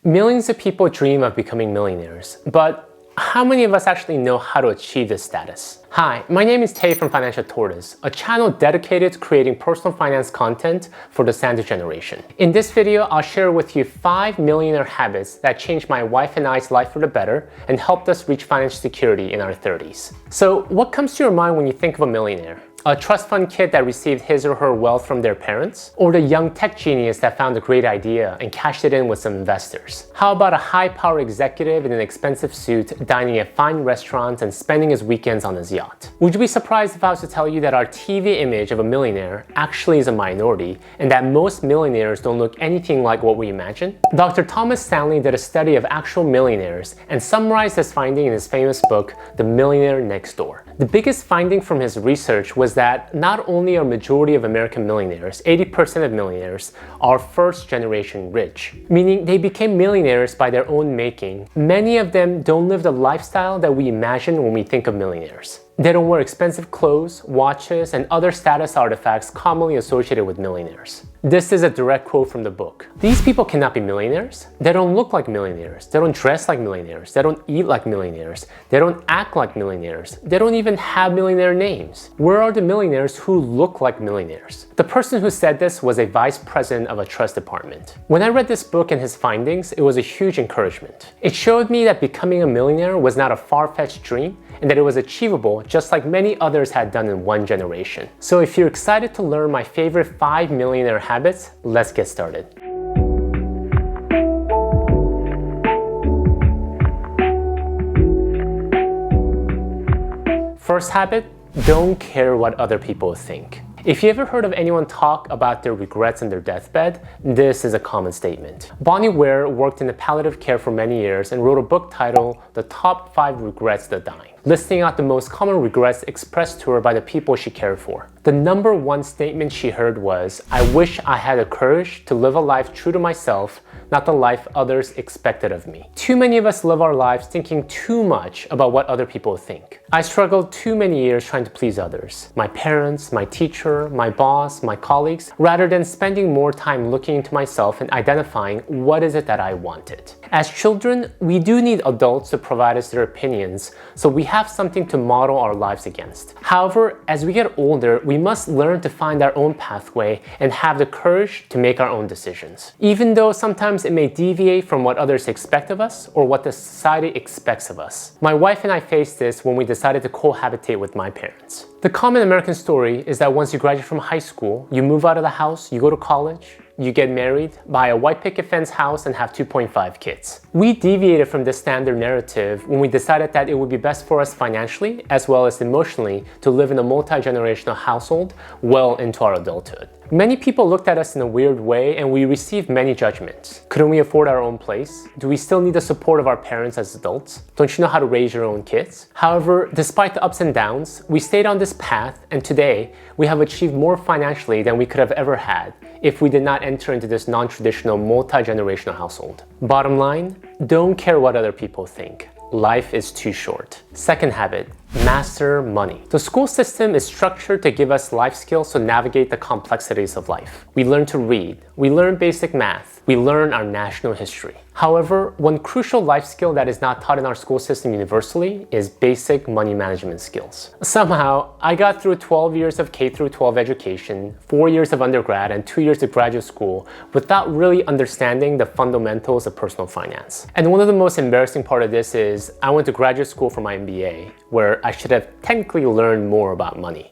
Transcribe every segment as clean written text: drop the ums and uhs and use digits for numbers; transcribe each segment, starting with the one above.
Millions of people dream of becoming millionaires, but how many of us actually know how to achieve this status? Hi, my name is Tay from Financial Tortoise, a channel dedicated to creating personal finance content for the Sandwich generation. In this video, I'll share with you 5 millionaire habits that changed my wife and I's life for the better and helped us reach financial security in our 30s. So what comes to your mind when you think of a millionaire? A trust fund kid that received his or her wealth from their parents? Or the young tech genius that found a great idea and cashed it in with some investors? How about a high-power executive in an expensive suit dining at fine restaurants and spending his weekends on his yacht? Would you be surprised if I was to tell you that our TV image of a millionaire actually is a minority and that most millionaires don't look anything like what we imagine? Dr. Thomas Stanley did a study of actual millionaires and summarized his finding in his famous book, The Millionaire Next Door. The biggest finding from his research was that not only are majority of American millionaires, 80% of millionaires, are first generation rich, meaning they became millionaires by their own making. Many of them don't live the lifestyle that we imagine when we think of millionaires. They don't wear expensive clothes, watches, and other status artifacts commonly associated with millionaires. This is a direct quote from the book. These people cannot be millionaires. They don't look like millionaires. They don't dress like millionaires. They don't eat like millionaires. They don't act like millionaires. They don't even have millionaire names. Where are the millionaires who look like millionaires? The person who said this was a vice president of a trust department. When I read this book and his findings, it was a huge encouragement. It showed me that becoming a millionaire was not a far-fetched dream and that it was achievable just like many others had done in one generation. So if you're excited to learn my favorite 5 millionaire habits, let's get started. First habit, don't care what other people think. If you ever heard of anyone talk about their regrets in their deathbed, this is a common statement. Bonnie Ware worked in the palliative care for many years and wrote a book titled The Top 5 Regrets of the Dying, listing out the most common regrets expressed to her by the people she cared for. The number one statement she heard was, "I wish I had the courage to live a life true to myself, not the life others expected of me." Too many of us live our lives thinking too much about what other people think. I struggled too many years trying to please others, my parents, my teacher, my boss, my colleagues, rather than spending more time looking into myself and identifying what is it that I wanted. As children, we do need adults to provide us their opinions, so we have something to model our lives against. However, as we get older, we must learn to find our own pathway and have the courage to make our own decisions. Even though sometimes it may deviate from what others expect of us or what the society expects of us. My wife and I faced this when we decided to cohabitate with my parents. The common American story is that once you graduate from high school, you move out of the house, you go to college, you get married, buy a white picket fence house, and have 2.5 kids. We deviated from this standard narrative when we decided that it would be best for us financially as well as emotionally to live in a multi-generational household well into our adulthood. Many people looked at us in a weird way and we received many judgments. Couldn't we afford our own place? Do we still need the support of our parents as adults? Don't you know how to raise your own kids? However, despite the ups and downs, we stayed on this path and today we have achieved more financially than we could have ever had if we did not enter into this non-traditional multi-generational household. Bottom line, don't care what other people think. Life is too short. Second habit, master money. The school system is structured to give us life skills to navigate the complexities of life. We learn to read, we learn basic math, we learn our national history. However, one crucial life skill that is not taught in our school system universally is basic money management skills. Somehow, I got through 12 years of K through 12 education, 4 years of undergrad, and 2 years of graduate school without really understanding the fundamentals of personal finance. And one of the most embarrassing part of this is I went to graduate school for my MBA, where I should have technically learned more about money.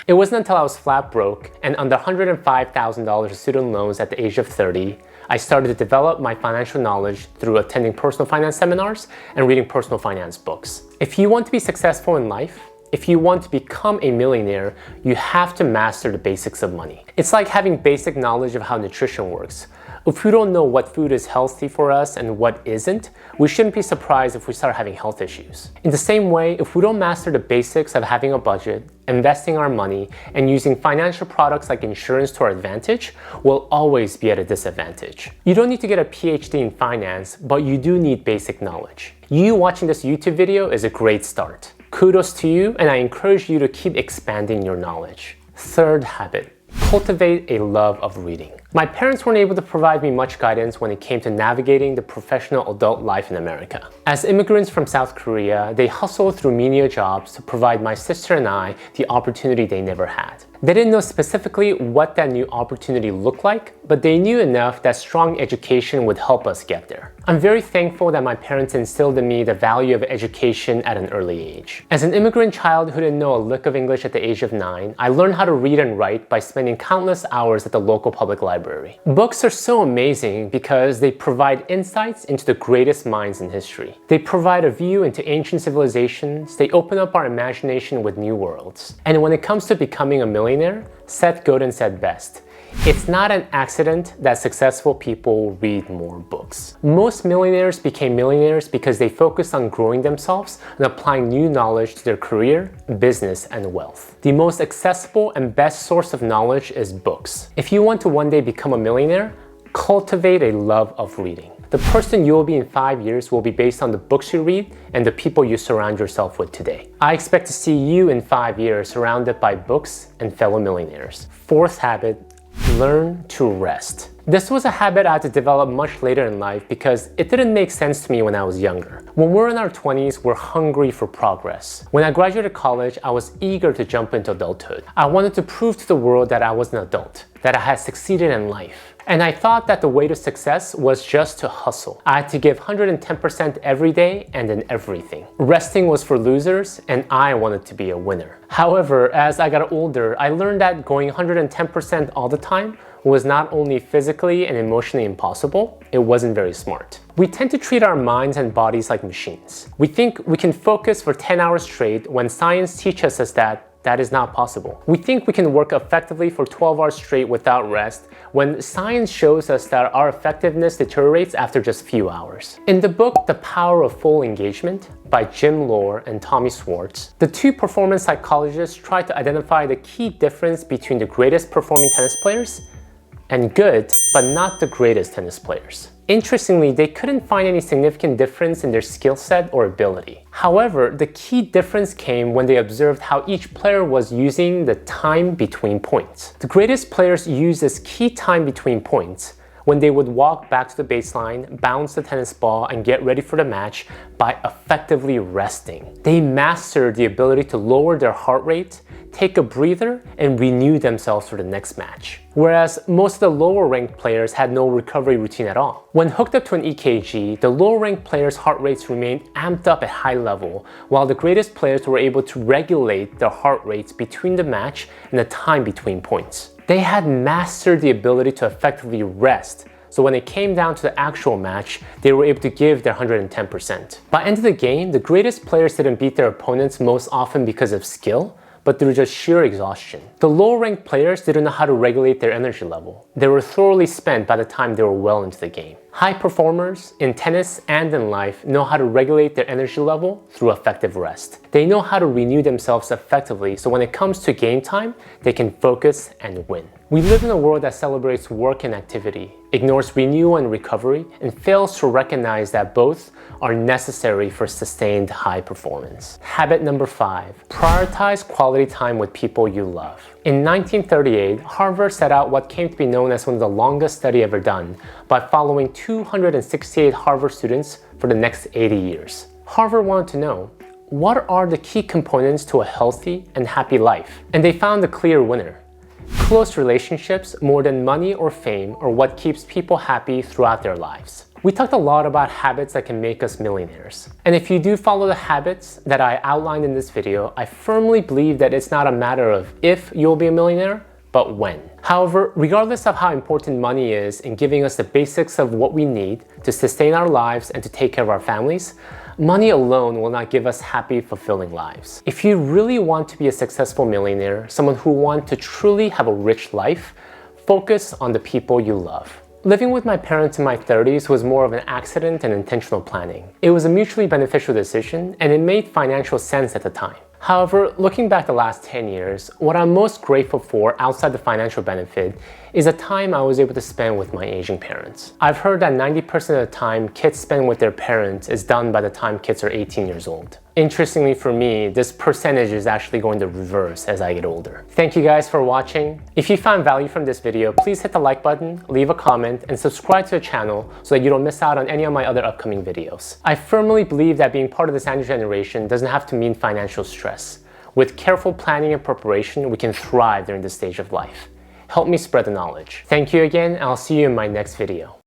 It wasn't until I was flat broke and under $105,000 of student loans at the age of 30, I started to develop my financial knowledge through attending personal finance seminars and reading personal finance books. If you want to be successful in life, if you want to become a millionaire, you have to master the basics of money. It's like having basic knowledge of how nutrition works. If we don't know what food is healthy for us and what isn't, we shouldn't be surprised if we start having health issues. In the same way, if we don't master the basics of having a budget, investing our money, and using financial products like insurance to our advantage, we'll always be at a disadvantage. You don't need to get a PhD in finance, but you do need basic knowledge. You watching this YouTube video is a great start. Kudos to you, and I encourage you to keep expanding your knowledge. Third habit, Cultivate a love of reading. My parents weren't able to provide me much guidance when it came to navigating the professional adult life in America. As immigrants from South Korea, they hustled through menial jobs to provide my sister and I the opportunity they never had. They didn't know specifically what that new opportunity looked like, but they knew enough that strong education would help us get there. I'm very thankful that my parents instilled in me the value of education at an early age. As an immigrant child who didn't know a lick of English at the age of 9, I learned how to read and write by spending countless hours at the local public library. Books are so amazing because they provide insights into the greatest minds in history. They provide a view into ancient civilizations, they open up our imagination with new worlds. And when it comes to becoming a millionaire, Seth Godin said best, "It's not an accident that successful people read more books." Most millionaires became millionaires because they focused on growing themselves and applying new knowledge to their career, business, and wealth. The most accessible and best source of knowledge is books. If you want to one day become a millionaire, cultivate a love of reading. The person you will be in 5 years will be based on the books you read and the people you surround yourself with today. I expect to see you in 5 years surrounded by books and fellow millionaires. Fourth habit, learn to rest. This was a habit I had to develop much later in life because it didn't make sense to me when I was younger. When we're in our 20s, we're hungry for progress. When I graduated college, I was eager to jump into adulthood. I wanted to prove to the world that I was an adult, that I had succeeded in life. And I thought that the way to success was just to hustle. I had to give 110% every day and in everything. Resting was for losers, and I wanted to be a winner. However, as I got older, I learned that going 110% all the time was not only physically and emotionally impossible, it wasn't very smart. We tend to treat our minds and bodies like machines. We think we can focus for 10 hours straight when science teaches us that that is not possible. We think we can work effectively for 12 hours straight without rest when science shows us that our effectiveness deteriorates after just a few hours. In the book, The Power of Full Engagement by Jim Lohr and Tommy Schwartz, the two performance psychologists try to identify the key difference between the greatest performing tennis players and good, but not the greatest tennis players. Interestingly, they couldn't find any significant difference in their skill set or ability. However, the key difference came when they observed how each player was using the time between points. The greatest players use this key time between points when they would walk back to the baseline, bounce the tennis ball, and get ready for the match by effectively resting. They mastered the ability to lower their heart rate, take a breather, and renew themselves for the next match. Whereas most of the lower ranked players had no recovery routine at all. When hooked up to an EKG, the lower ranked players' heart rates remained amped up at high level, while the greatest players were able to regulate their heart rates between the match and the time between points. They had mastered the ability to effectively rest, so when it came down to the actual match, they were able to give their 110%. By end of the game, the greatest players didn't beat their opponents most often because of skill, but through just sheer exhaustion. The lower-ranked players didn't know how to regulate their energy level. They were thoroughly spent by the time they were well into the game. High performers in tennis and in life know how to regulate their energy level through effective rest. They know how to renew themselves effectively, so when it comes to game time, they can focus and win. We live in a world that celebrates work and activity, ignores renewal and recovery, and fails to recognize that both are necessary for sustained high performance. Habit number 5, prioritize quality time with people you love. In 1938, Harvard set out what came to be known as one of the longest studies ever done by following 268 Harvard students for the next 80 years. Harvard wanted to know, what are the key components to a healthy and happy life? And they found a clear winner. Close relationships, more than money or fame, are what keeps people happy throughout their lives. We talked a lot about habits that can make us millionaires. And if you do follow the habits that I outlined in this video, I firmly believe that it's not a matter of if you'll be a millionaire, but when. However, regardless of how important money is in giving us the basics of what we need to sustain our lives and to take care of our families, money alone will not give us happy, fulfilling lives. If you really want to be a successful millionaire, someone who wants to truly have a rich life, focus on the people you love. Living with my parents in my 30s was more of an accident and intentional planning. It was a mutually beneficial decision, and it made financial sense at the time. However, looking back the last 10 years, what I'm most grateful for outside the financial benefit is the time I was able to spend with my aging parents. I've heard that 90% of the time kids spend with their parents is done by the time kids are 18 years old. Interestingly for me, this percentage is actually going to reverse as I get older. Thank you guys for watching. If you found value from this video, please hit the like button, leave a comment, and subscribe to the channel so that you don't miss out on any of my other upcoming videos. I firmly believe that being part of this Andrew generation doesn't have to mean financial stress. With careful planning and preparation, we can thrive during this stage of life. Help me spread the knowledge. Thank you again, and I'll see you in my next video.